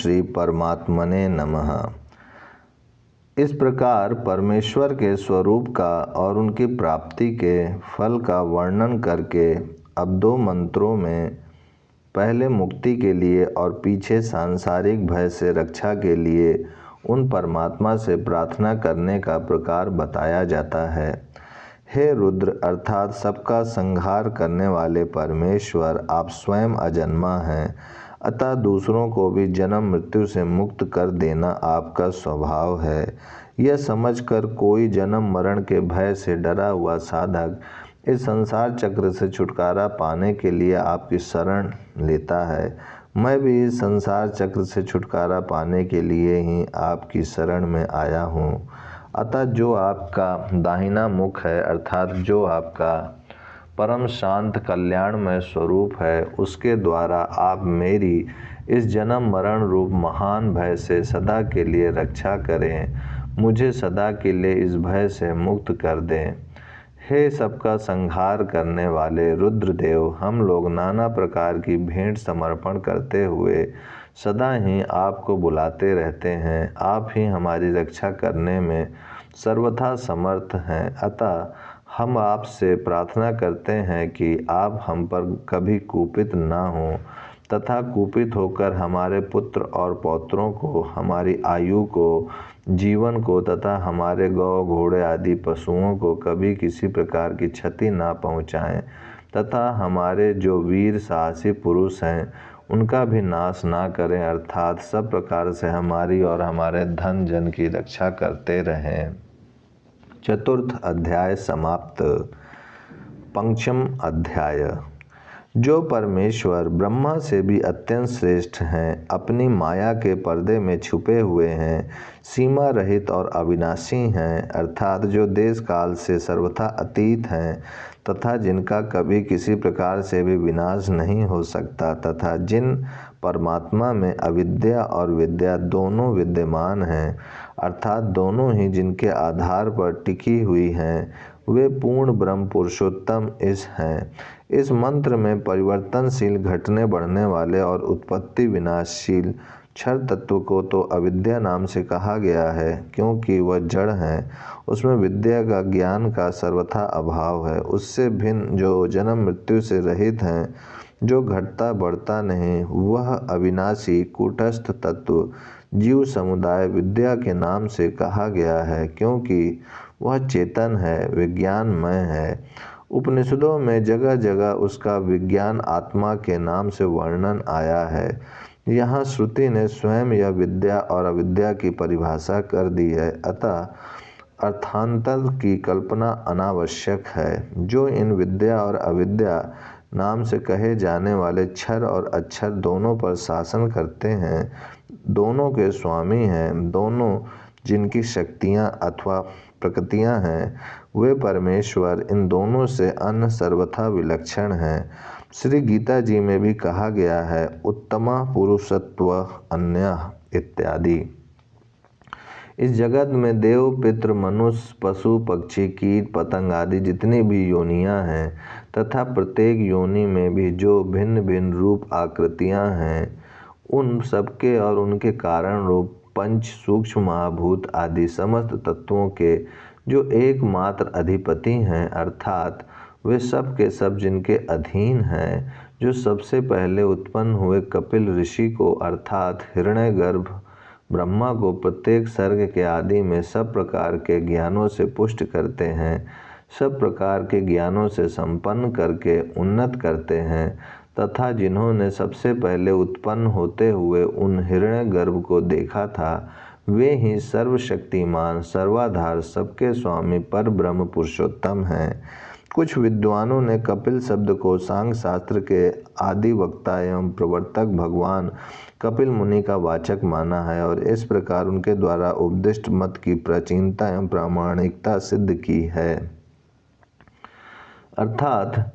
श्री परमात्मने नमः। इस प्रकार परमेश्वर के स्वरूप का और उनकी प्राप्ति के फल का वर्णन करके अब 2 मंत्रों में पहले मुक्ति के लिए और पीछे सांसारिक भय से रक्षा के लिए उन परमात्मा से प्रार्थना करने का प्रकार बताया जाता है। हे रुद्र अर्थात सबका संहार करने वाले परमेश्वर, आप स्वयं अजन्मा हैं, अतः दूसरों को भी जन्म मृत्यु से मुक्त कर देना आपका स्वभाव है। यह समझकर कोई जन्म मरण के भय से डरा हुआ साधक इस संसार चक्र से छुटकारा पाने के लिए आपकी शरण लेता है। मैं भी इस संसार चक्र से छुटकारा पाने के लिए ही आपकी शरण में आया हूँ। अतः जो आपका दाहिना मुख है अर्थात जो आपका परम शांत कल्याणमय स्वरूप है, उसके द्वारा आप मेरी इस जन्म मरण रूप महान भय से सदा के लिए रक्षा करें, मुझे सदा के लिए इस भय से मुक्त कर दें। हे सबका संहार करने वाले रुद्रदेव, हम लोग नाना प्रकार की भेंट समर्पण करते हुए सदा ही आपको बुलाते रहते हैं। आप ही हमारी रक्षा करने में सर्वथा समर्थ हैं, अतः हम आपसे प्रार्थना करते हैं कि आप हम पर कभी कुपित ना हों तथा कुपित होकर हमारे पुत्र और पौत्रों को, हमारी आयु को, जीवन को तथा हमारे गौ घोड़े आदि पशुओं को कभी किसी प्रकार की क्षति ना पहुँचाएं तथा हमारे जो वीर साहसी पुरुष हैं उनका भी नाश ना करें, अर्थात सब प्रकार से हमारी और हमारे धन जन की रक्षा करते रहें। चतुर्थ अध्याय समाप्त। पंचम अध्याय। जो परमेश्वर ब्रह्मा से भी अत्यंत श्रेष्ठ हैं, अपनी माया के पर्दे में छुपे हुए हैं, सीमा रहित और अविनाशी हैं, अर्थात जो देश काल से सर्वथा अतीत हैं तथा जिनका कभी किसी प्रकार से भी विनाश नहीं हो सकता, तथा जिन परमात्मा में अविद्या और विद्या दोनों विद्यमान हैं, अर्थात दोनों ही जिनके आधार पर टिकी हुई हैं, वे पूर्ण ब्रह्म पुरुषोत्तम इस हैं। इस मंत्र में परिवर्तनशील, घटने बढ़ने वाले और उत्पत्ति विनाशशील क्षर तत्व को तो अविद्या नाम से कहा गया है, क्योंकि वह जड़ है, उसमें विद्या का, ज्ञान का सर्वथा अभाव है। उससे भिन्न जो जन्म मृत्यु से रहित हैं, जो घटता बढ़ता नहीं, वह अविनाशी कूटस्थ तत्व जीव समुदाय विद्या के नाम से कहा गया है, क्योंकि वह चेतन है, विज्ञानमय है। उपनिषदों में जगह जगह उसका विज्ञान आत्मा के नाम से वर्णन आया है। यहाँ श्रुति ने स्वयं यह विद्या और अविद्या की परिभाषा कर दी है, अतः अर्थांतर की कल्पना अनावश्यक है। जो इन विद्या और अविद्या नाम से कहे जाने वाले क्षर और अक्षर दोनों पर शासन करते हैं, दोनों के स्वामी हैं, दोनों जिनकी शक्तियाँ अथवा प्रकृतियाँ हैं, वे परमेश्वर इन दोनों से अन्य सर्वथा विलक्षण हैं। श्री गीता जी में भी कहा गया है, उत्तमा पुरुषत्व अन्यः इत्यादि। इस जगत में देव, पितृ, मनुष्य, पशु, पक्षी, कीट, पतंग आदि जितनी भी योनियां हैं तथा प्रत्येक योनि में भी जो भिन्न भिन्न रूप आकृतियां हैं, उन सबके और उनके कारण रूप पंच सूक्ष्म महाभूत आदि समस्त तत्वों के जो एकमात्र अधिपति हैं, अर्थात वे सब के सब जिनके अधीन हैं, जो सबसे पहले उत्पन्न हुए कपिल ऋषि को अर्थात हिरण्यगर्भ ब्रह्मा को प्रत्येक सर्ग के आदि में सब प्रकार के ज्ञानों से पुष्ट करते हैं, सब प्रकार के ज्ञानों से संपन्न करके उन्नत करते हैं, तथा जिन्होंने सबसे पहले उत्पन्न होते हुए उन हिरण्यगर्भ को देखा था, वे ही सर्वशक्तिमान, सर्वाधार, सबके स्वामी पर ब्रह्म पुरुषोत्तम हैं। कुछ विद्वानों ने कपिल शब्द को सांख्य शास्त्र के आदि वक्ता एवं प्रवर्तक भगवान कपिल मुनि का वाचक माना है और इस प्रकार उनके द्वारा उपदिष्ट मत की प्राचीनता एवं प्रामाणिकता सिद्ध की है। अर्थात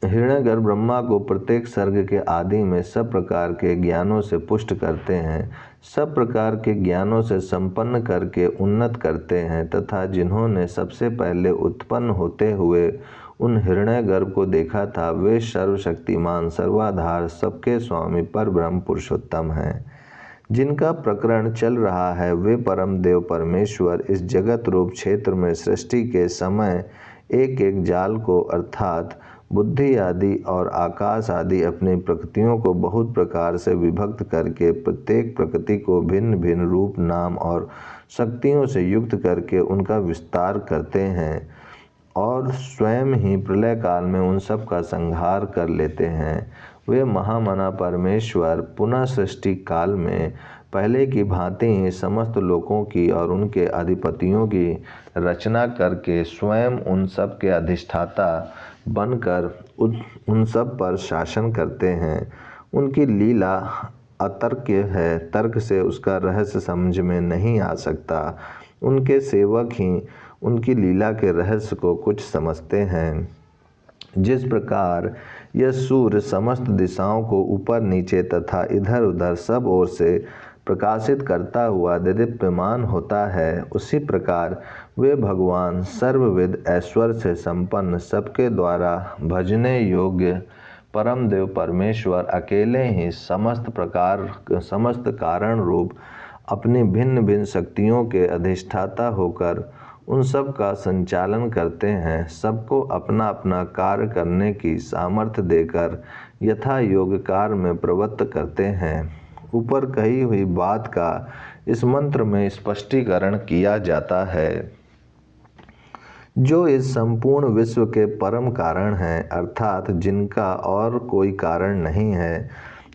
हिरण्यगर्भ ब्रह्मा को प्रत्येक सर्ग के आदि में सब प्रकार के ज्ञानों से पुष्ट करते हैं, सब प्रकार के ज्ञानों से संपन्न करके उन्नत करते हैं, तथा जिन्होंने सबसे पहले उत्पन्न होते हुए उन हिरण्यगर्भ को देखा था, वे सर्वशक्तिमान, सर्वाधार, सबके स्वामी पर ब्रह्म पुरुषोत्तम हैं। जिनका प्रकरण चल रहा है वे परम देव परमेश्वर इस जगत रूप क्षेत्र में सृष्टि के समय एक एक जाल को अर्थात बुद्धि आदि और आकाश आदि अपनी प्रकृतियों को बहुत प्रकार से विभक्त करके प्रत्येक प्रकृति को भिन्न भिन्न रूप नाम और शक्तियों से युक्त करके उनका विस्तार करते हैं और स्वयं ही प्रलय काल में उन सब का संहार कर लेते हैं। वे महामना परमेश्वर पुनः सृष्टि काल में पहले की भांति ही समस्त लोकों की और उनके अधिपतियों की रचना करके स्वयं उन सब के अधिष्ठाता बनकर उन सब पर शासन करते हैं। उनकी लीला अतर्क्य है, तर्क से उसका रहस्य समझ में नहीं आ सकता। उनके सेवक ही उनकी लीला के रहस्य को कुछ समझते हैं। जिस प्रकार यह सूर्य समस्त दिशाओं को ऊपर नीचे तथा इधर उधर सब ओर से प्रकाशित करता हुआ दिदीप्यमान होता है, उसी प्रकार वे भगवान सर्वविद ऐश्वर्य से संपन्न सबके द्वारा भजने योग्य परम देव परमेश्वर अकेले ही समस्त कारण रूप अपनी भिन्न भिन्न शक्तियों के अधिष्ठाता होकर उन सब का संचालन करते हैं। सबको अपना अपना कार्य करने की सामर्थ्य देकर यथा योग कार्य में प्रवृत्त करते हैं। ऊपर कही हुई बात का इस मंत्र में स्पष्टीकरण किया जाता है। जो इस संपूर्ण विश्व के परम कारण हैं, अर्थात जिनका और कोई कारण नहीं है,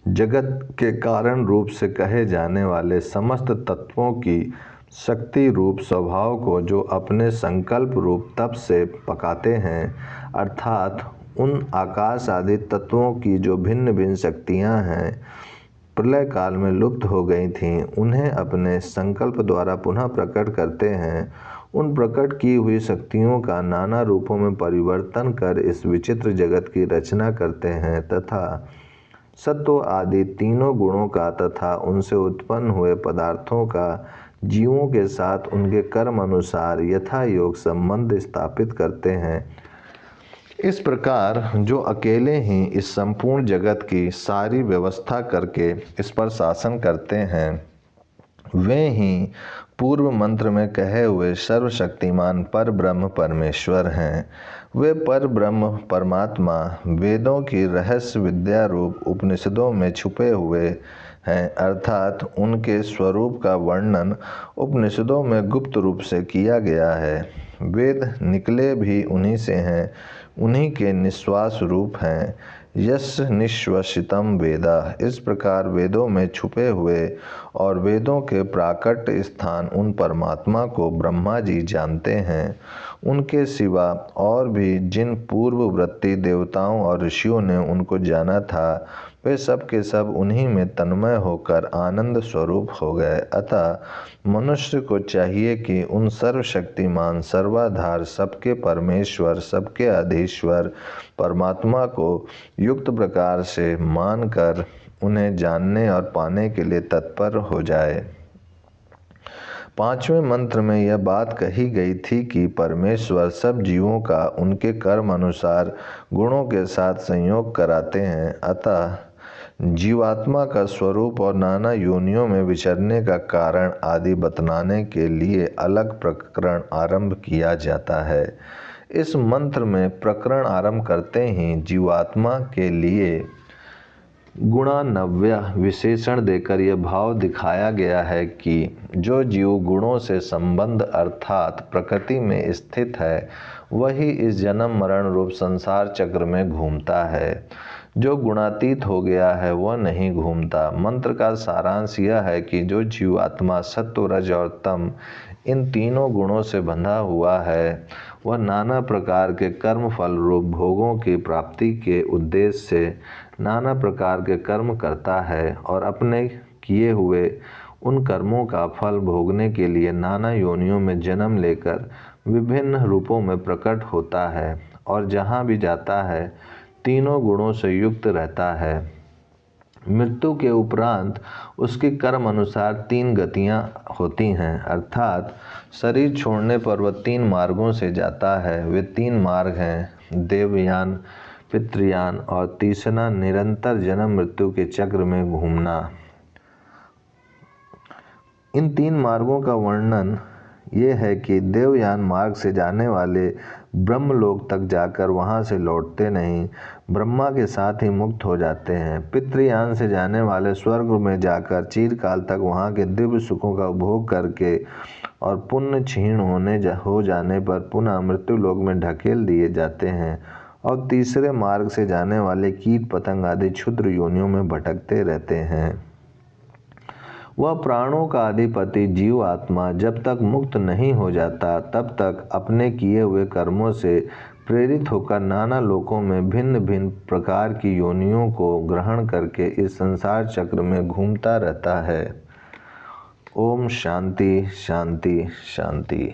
जगत के कारण रूप से कहे जाने वाले समस्त तत्वों की शक्ति रूप स्वभाव को जो अपने संकल्प रूप तप से पकाते हैं, अर्थात उन आकाश आदि तत्वों की जो भिन्न भिन्न शक्तियां हैं प्रलय काल में लुप्त हो गई थीं, उन्हें अपने संकल्प द्वारा पुनः प्रकट करते हैं। उन प्रकट की हुई शक्तियों का नाना रूपों में परिवर्तन कर इस विचित्र जगत की रचना करते हैं तथा सत्व आदि तीनों गुणों का तथा उनसे उत्पन्न हुए पदार्थों का जीवों के साथ उनके कर्म अनुसार यथा योग संबंध स्थापित करते हैं। इस प्रकार जो अकेले ही इस संपूर्ण जगत की सारी व्यवस्था करके इस पर शासन करते हैं, वे ही पूर्व मंत्र में कहे हुए सर्वशक्तिमान पर ब्रह्म परमेश्वर हैं। वे पर ब्रह्म परमात्मा वेदों की रहस्य विद्या रूप उपनिषदों में छुपे हुए हैं, अर्थात उनके स्वरूप का वर्णन उपनिषदों में गुप्त रूप से किया गया है। वेद निकले भी उन्हीं से हैं, उन्हीं के निश्वास रूप हैं। यस् निश्वसितम वेदा, इस प्रकार वेदों में छुपे हुए और वेदों के प्राकट्य स्थान उन परमात्मा को ब्रह्मा जी जानते हैं। उनके सिवा और भी जिन पूर्ववर्ती देवताओं और ऋषियों ने उनको जाना था, वे सब के सब उन्हीं में तन्मय होकर आनंद स्वरूप हो गए। अतः मनुष्य को चाहिए कि उन सर्वशक्तिमान सर्वाधार सबके परमेश्वर सबके अधीश्वर परमात्मा को युक्त प्रकार से मानकर उन्हें जानने और पाने के लिए तत्पर हो जाए। पांचवें मंत्र में यह बात कही गई थी कि परमेश्वर सब जीवों का उनके कर्म अनुसार गुणों के साथ संयोग कराते हैं। अतः जीवात्मा का स्वरूप और नाना योनियों में विचरने का कारण आदि बतलाने के लिए अलग प्रकरण आरंभ किया जाता है। इस मंत्र में प्रकरण आरंभ करते ही जीवात्मा के लिए गुणानव्य विशेषण देकर यह भाव दिखाया गया है कि जो जीव गुणों से संबंध अर्थात प्रकृति में स्थित है, वही इस जन्म मरण रूप संसार चक्र में घूमता है। जो गुणातीत हो गया है वह नहीं घूमता। मंत्र का सारांश यह है कि जो जीवात्मा सत्व रज और तम इन तीनों गुणों से बंधा हुआ है, वह नाना प्रकार के कर्म फल रूप भोगों की प्राप्ति के उद्देश्य से नाना प्रकार के कर्म करता है और अपने किए हुए उन कर्मों का फल भोगने के लिए नाना योनियों में जन्म लेकर विभिन्न रूपों में प्रकट होता है और जहाँ भी जाता है तीनों गुणों से युक्त रहता है। मृत्यु के उपरांत उसके कर्म अनुसार तीन गतियां होती हैं, अर्थात शरीर छोड़ने पर वह तीन मार्गों से जाता है। वे तीन मार्ग हैं, देवयान, पितृयान और तीसरा निरंतर जन्म मृत्यु के चक्र में घूमना। इन 3 मार्गों का वर्णन ये है कि देवयान मार्ग से जाने वाले ब्रह्मलोक तक जाकर वहाँ से लौटते नहीं, ब्रह्मा के साथ ही मुक्त हो जाते हैं। पितृयान से जाने वाले स्वर्ग में जाकर चिरकाल तक वहाँ के दिव्य सुखों का उपभोग करके और पुण्य क्षीण हो जाने पर पुनः मृत्युलोक में ढकेल दिए जाते हैं। और तीसरे मार्ग से जाने वाले कीट पतंग आदि क्षुद्र योनियों में भटकते रहते हैं। वह प्राणों का अधिपति जीव आत्मा जब तक मुक्त नहीं हो जाता तब तक अपने किए हुए कर्मों से प्रेरित होकर नाना लोकों में भिन्न भिन्न प्रकार की योनियों को ग्रहण करके इस संसार चक्र में घूमता रहता है। ओम शांति शांति शांति।